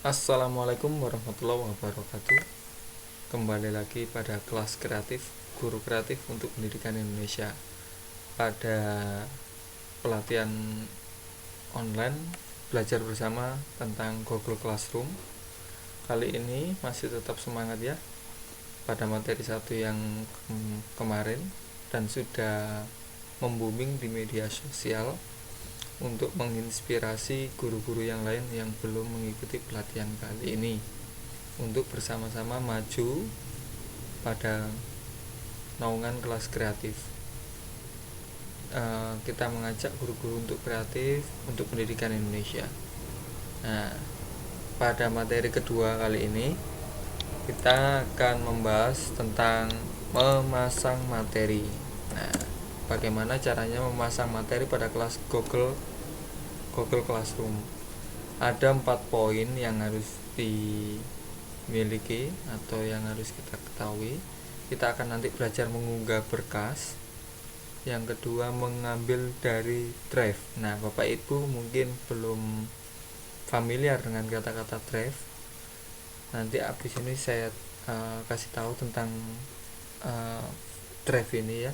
Assalamualaikum warahmatullahi wabarakatuh. Kembali lagi pada kelas kreatif, guru kreatif untuk pendidikan Indonesia. Pada pelatihan online belajar bersama tentang Google Classroom. Kali ini masih tetap semangat ya pada materi satu yang kemarin dan sudah membooming di media sosial untuk menginspirasi guru-guru yang lain yang belum mengikuti pelatihan kali ini untuk bersama-sama maju pada naungan kelas kreatif. Kita mengajak guru-guru untuk kreatif untuk pendidikan Indonesia. Nah, pada materi kedua kali ini kita akan membahas tentang memasang materi. Nah, bagaimana caranya memasang materi pada kelas Google Classroom. Ada 4 poin yang harus dimiliki atau yang harus kita ketahui. Kita akan nanti belajar mengunggah berkas. Yang kedua, mengambil dari drive. Nah, Bapak Ibu mungkin belum familiar dengan kata-kata drive. Nanti habis ini saya kasih tahu tentang drive ini ya.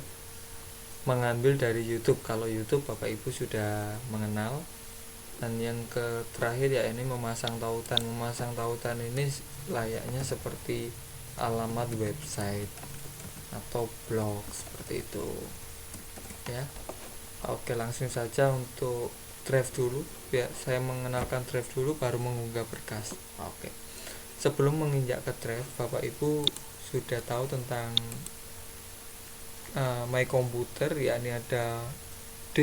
Mengambil dari YouTube. Kalau YouTube Bapak Ibu sudah mengenal. Dan yang terakhir ya ini memasang tautan. Memasang tautan ini layaknya seperti alamat website atau blog seperti itu ya. Oke, langsung saja untuk drive dulu. Biar saya mengenalkan drive dulu baru mengunggah berkas. Oke. Sebelum menginjak ke drive, Bapak Ibu sudah tahu tentang My Computer, yakni ada D,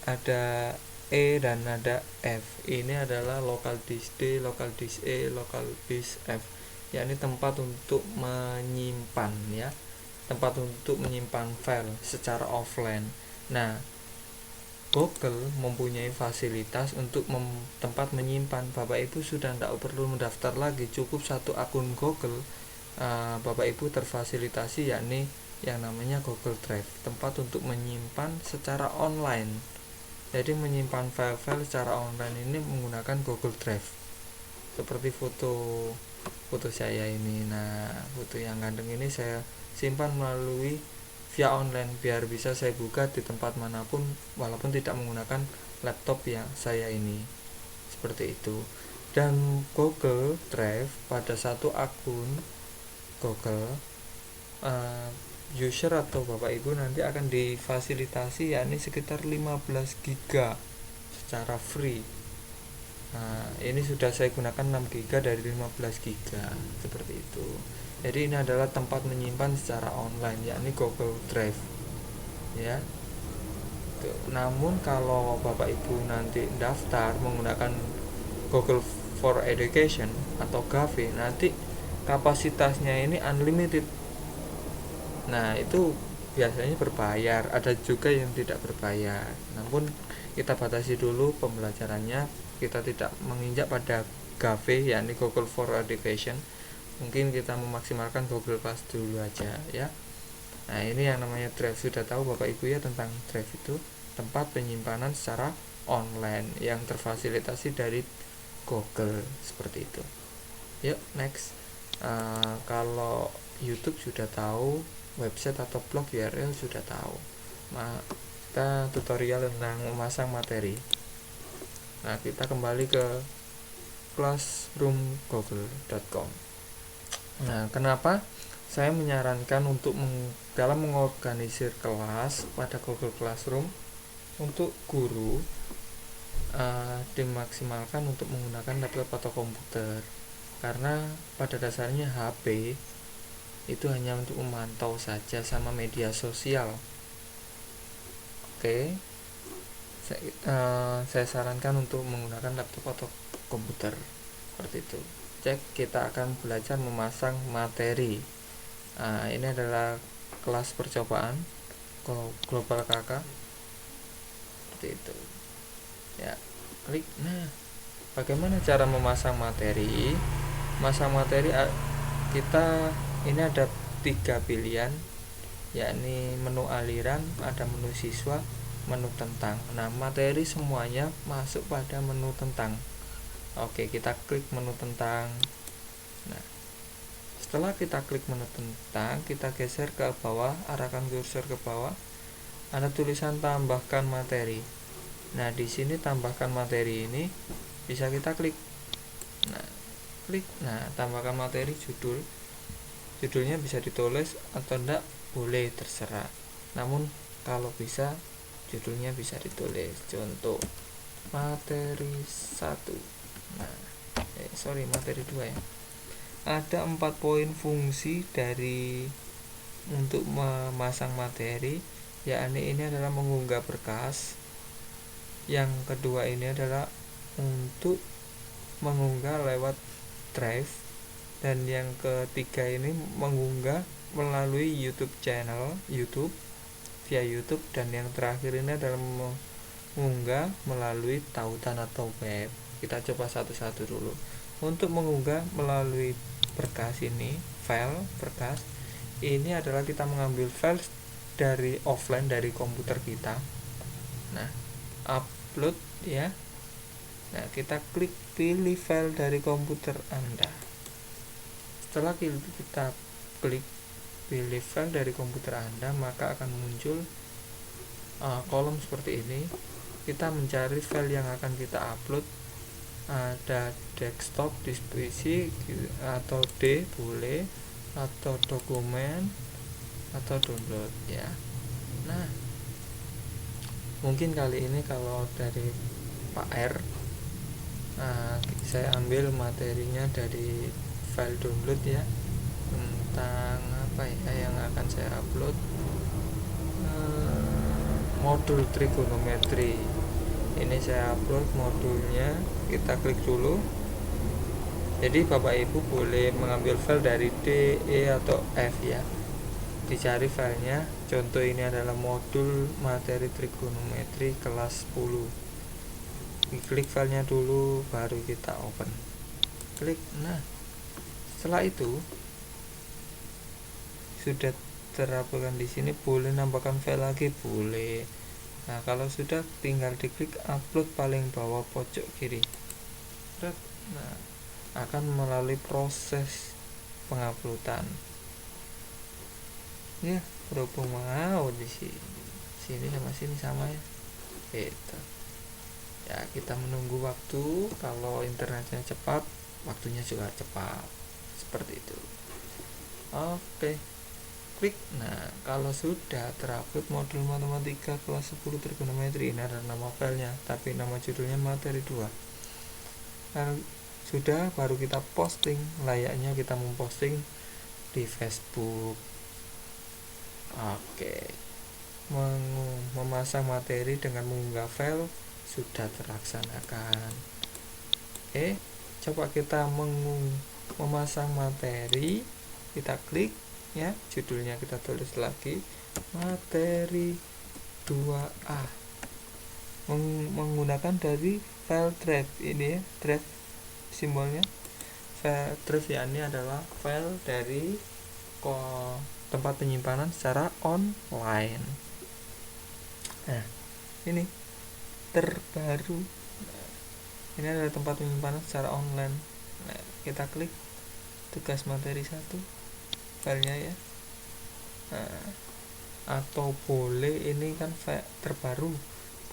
ada E dan ada F. Ini adalah local disk D, local disk E, local disk F, yakni tempat untuk menyimpan ya, tempat untuk menyimpan file secara offline. Nah, Google mempunyai fasilitas untuk tempat menyimpan. Bapak Ibu sudah tidak perlu mendaftar lagi, cukup satu akun Google. Bapak Ibu terfasilitasi yakni yang namanya Google Drive, tempat untuk menyimpan secara online. Jadi menyimpan file-file secara online ini menggunakan Google Drive. Seperti foto saya ini. Nah, foto yang ganteng ini saya simpan melalui via online biar bisa saya buka di tempat manapun walaupun tidak menggunakan laptop yang saya ini. Seperti itu. Dan Google Drive pada satu akun Google user atau Bapak Ibu nanti akan difasilitasi yakni sekitar 15 GB secara free. Nah, ini sudah saya gunakan 6 GB dari 15 GB seperti itu. Jadi ini adalah tempat menyimpan secara online yakni Google Drive ya. Namun kalau Bapak Ibu nanti daftar menggunakan Google for Education atau GAVE, nanti kapasitasnya ini unlimited. Nah, itu biasanya berbayar, ada juga yang tidak berbayar. Namun kita batasi dulu pembelajarannya, kita tidak menginjak pada GAVE yakni Google for Education. Mungkin kita memaksimalkan Google Class dulu aja ya. Nah, ini yang namanya Drive. Sudah tahu Bapak Ibu ya tentang Drive itu, tempat penyimpanan secara online yang terfasilitasi dari Google seperti itu. Yuk, next. Kalau YouTube sudah tahu, website atau blog URL sudah tahu. Kita tutorial tentang memasang materi. Nah, kita kembali ke classroomgoogle.com. Nah, kenapa saya menyarankan untuk dalam mengorganisir kelas pada Google Classroom untuk guru dimaksimalkan untuk menggunakan laptop atau komputer, karena pada dasarnya HP itu hanya untuk memantau saja sama media sosial. Oke, saya sarankan untuk menggunakan laptop atau komputer seperti itu. Cek, kita akan belajar memasang materi. Ini adalah kelas percobaan Global KK seperti itu ya. Klik. Nah, bagaimana cara memasang materi? Memasang materi kita ini ada 3 pilihan, yakni menu aliran, ada menu siswa, menu tentang. Nah, materi semuanya masuk pada menu tentang. Oke, kita klik menu tentang. Nah, setelah kita klik menu tentang, kita geser ke bawah, arahkan kursor ke bawah, ada tulisan tambahkan materi. Nah, di sini tambahkan materi ini bisa kita klik. Nah, klik. Nah, tambahkan materi judulnya bisa ditulis atau enggak, boleh, terserah. Namun kalau bisa judulnya bisa ditulis, contoh materi 1. Nah, materi 2 ya. Ada 4 poin fungsi dari untuk memasang materi, yakni ini adalah mengunggah berkas. Yang kedua ini adalah untuk mengunggah lewat drive, dan yang ketiga ini mengunggah melalui YouTube channel via YouTube, dan yang terakhir ini adalah mengunggah melalui tautan atau web. Kita coba satu-satu dulu. Untuk mengunggah melalui berkas ini, file berkas ini adalah kita mengambil file dari offline dari komputer kita. Nah, upload ya. Nah, kita klik pilih file dari komputer Anda. Setelah kita klik pilih file dari komputer Anda, maka akan muncul kolom seperti ini. Kita mencari file yang akan kita upload. Ada desktop, di PC atau D boleh, atau dokumen atau download ya. Nah, mungkin kali ini kalau dari Pak R, saya ambil materinya dari file download ya, tentang apa ya yang akan saya upload, modul trigonometri. Ini saya upload modulnya, kita klik dulu. Jadi Bapak Ibu boleh mengambil file dari D, E atau F ya. Dicari filenya. Contoh ini adalah modul materi trigonometri kelas 10. Klik filenya dulu, baru kita open. Klik. Nah, setelah itu sudah terapkan di sini, boleh nambahkan file lagi, boleh. Nah, kalau sudah tinggal diklik upload paling bawah pojok kiri. Nah, akan melalui proses penguploadan. Ya, berhubung mau di sini sama sini sama ya. Itu. Ya, kita menunggu waktu. Kalau internetnya cepat, waktunya juga cepat. Seperti itu. Oke. Klik. Nah, kalau sudah terupload modul matematika kelas 10 trigonometri, ini ada nama filenya, tapi nama judulnya materi 2. Sudah, baru kita posting. Layaknya kita memposting di Facebook. Oke. Memasang materi dengan mengunggah file sudah terlaksanakan. Oke, coba kita memasang materi. Kita klik ya, judulnya kita tulis lagi materi 2A, menggunakan dari file drive ini ya, drive simbolnya file drive ya, ini adalah file dari tempat penyimpanan secara online. Nah, ini terbaru. Ini adalah tempat penyimpanan secara online. Nah, kita klik tugas materi 1 filenya ya. Nah, atau boleh ini kan file terbaru,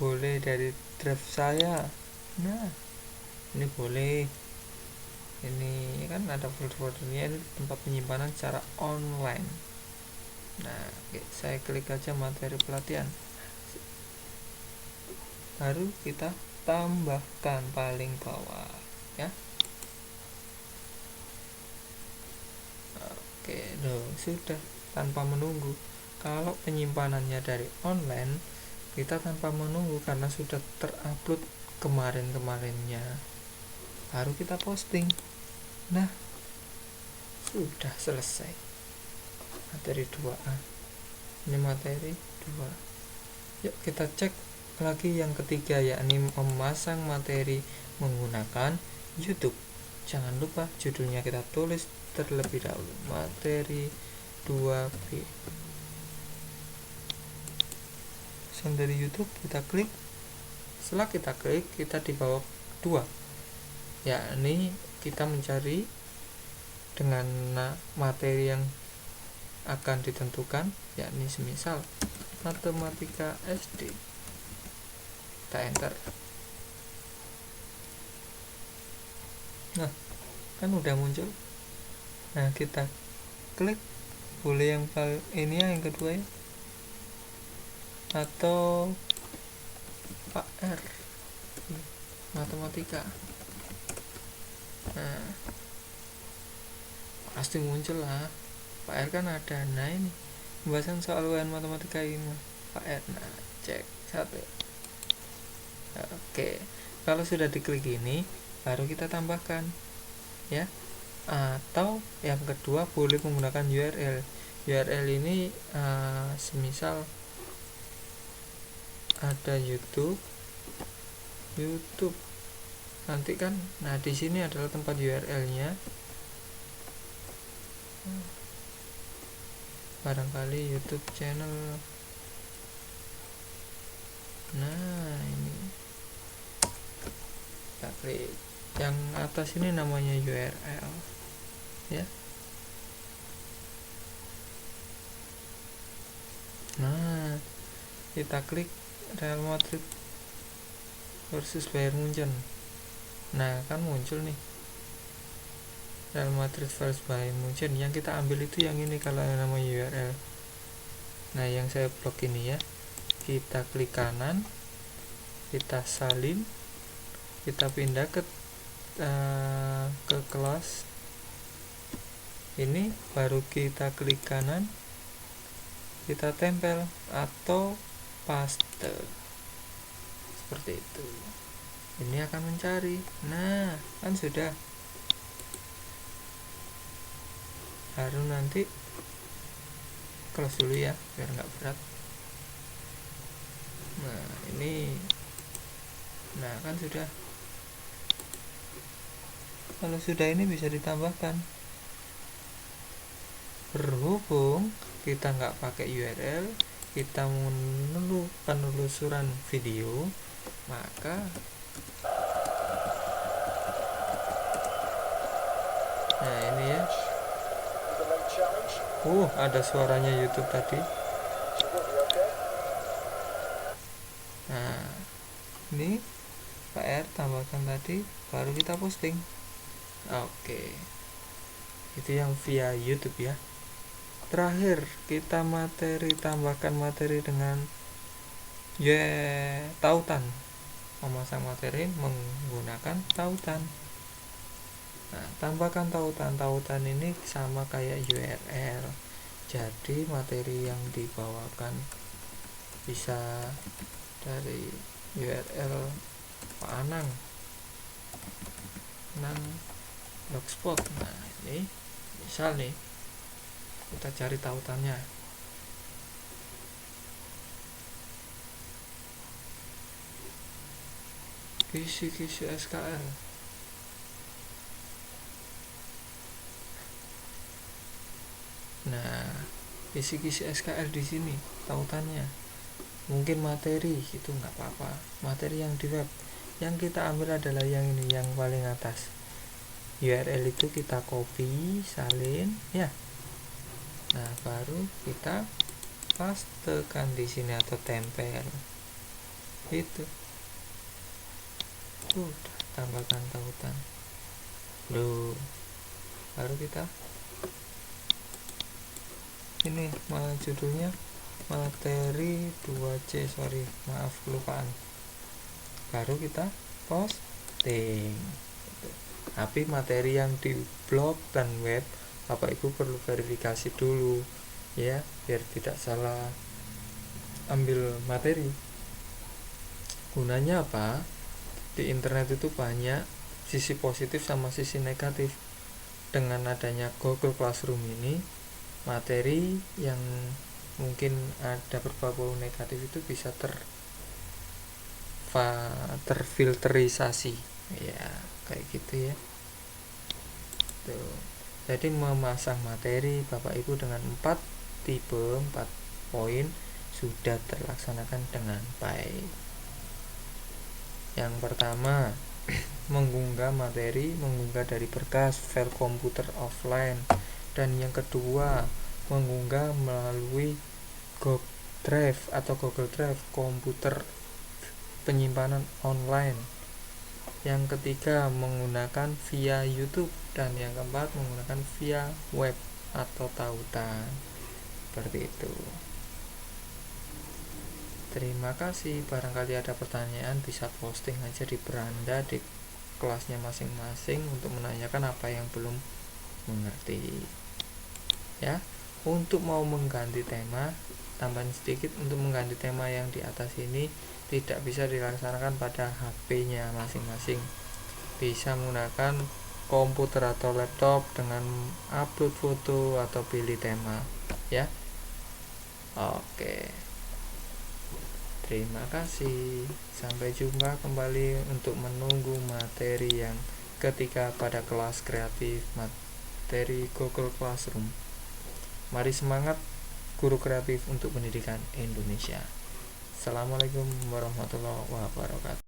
boleh dari drive saya. Nah, ini boleh, ini kan ada folder-foldernya, ini tempat penyimpanan secara online. Nah, saya klik aja materi pelatihan, baru kita tambahkan paling bawah ya. Oke, sudah, tanpa menunggu. Kalau penyimpanannya dari online, kita tanpa menunggu karena sudah terupload kemarin-kemarinnya, baru kita posting. Nah, sudah selesai materi 2A. Ini materi 2. Yuk kita cek lagi yang ketiga, yakni memasang materi menggunakan YouTube. Jangan lupa judulnya kita tulis terlebih dahulu, materi 2B. Dari YouTube kita klik. Setelah kita klik, kita di bawah 2 yakni kita mencari dengan materi yang akan ditentukan, yakni semisal matematika SD. Kita enter. Nah, kan udah muncul. Nah, kita klik, boleh yang ini ya, yang kedua ya, atau Pak R, matematika. Nah, pasti muncul lah, Pak R kan ada. Nah, ini pembahasan soal UN matematika ini Pak R. Nah, cek satu. Oke, kalau sudah diklik ini baru kita tambahkan ya. Atau yang kedua boleh menggunakan URL. URL ini semisal ada YouTube nanti kan. Nah, di sini adalah tempat URL-nya. Barangkali YouTube channel. Nah, ini kita klik yang atas ini, namanya URL ya. Nah, kita klik Real Madrid versus Bayern Munchen. Nah, kan muncul nih Real Madrid versus Bayern Munchen. Yang kita ambil itu yang ini kalau yang namanya URL. Nah, yang saya blok ini ya. Kita klik kanan, kita salin, kita pindah ke kelas ini, baru kita klik kanan, kita tempel atau paste seperti itu. Ini akan mencari. Nah, kan sudah. Baru nanti close dulu ya, biar nggak berat. Nah, ini. Nah, kan sudah. Kalau sudah ini bisa ditambahkan. Berhubung kita nggak pakai URL, kita menunggu penelusuran video, maka nah ini ya. Ada suaranya YouTube tadi. Nah, ini PR tambahkan tadi, baru kita posting. Oke, itu yang via YouTube ya. Terakhir, kita tambahkan materi dengan tautan. Memasang materi menggunakan tautan. Nah, tambahkan tautan. Tautan ini sama kayak URL. Jadi materi yang dibawakan bisa dari URL Pak Anang blogspot. Nah, ini misal nih, kita cari tautannya. Kisi-kisi SKL. Nah, kisi-kisi SKL di sini tautannya. Mungkin materi itu nggak apa-apa, materi yang di web. Yang kita ambil adalah yang ini, yang paling atas. URL itu kita copy, salin ya. Nah, baru kita pastekan di sini atau tempel. Itu. Tambahkan tautan. Baru kita ini judulnya materi 2C, maaf kelupaan. Baru kita posting. Tapi materi yang di blog dan web, Bapak Ibu perlu verifikasi dulu ya, biar tidak salah ambil materi. Gunanya apa? Di internet itu banyak sisi positif sama sisi negatif. Dengan adanya Google Classroom ini, materi yang mungkin ada berbau negatif itu bisa terfilterisasi ya, kayak gitu ya. Tuh. Jadi memasang materi Bapak Ibu dengan 4 tipe, 4 poin sudah terlaksanakan dengan baik. Yang pertama, mengunggah materi, mengunggah dari berkas file komputer offline. Dan yang kedua, mengunggah melalui Google Drive atau Google Drive komputer penyimpanan online. Yang ketiga, menggunakan via YouTube. Dan yang keempat, menggunakan via web atau tautan. Seperti itu. Terima kasih. Barangkali ada pertanyaan bisa posting aja di beranda di kelasnya masing-masing untuk menanyakan apa yang belum mengerti. Ya, untuk mau mengganti tema, tambahan sedikit, untuk mengganti tema yang di atas ini tidak bisa dilaksanakan pada HP-nya masing-masing. Bisa menggunakan komputer atau laptop dengan upload foto atau pilih tema, ya. Oke. Terima kasih. Sampai jumpa kembali untuk menunggu materi yang ketiga pada kelas kreatif materi Google Classroom. Mari semangat guru kreatif untuk pendidikan Indonesia. Assalamualaikum warahmatullahi wabarakatuh.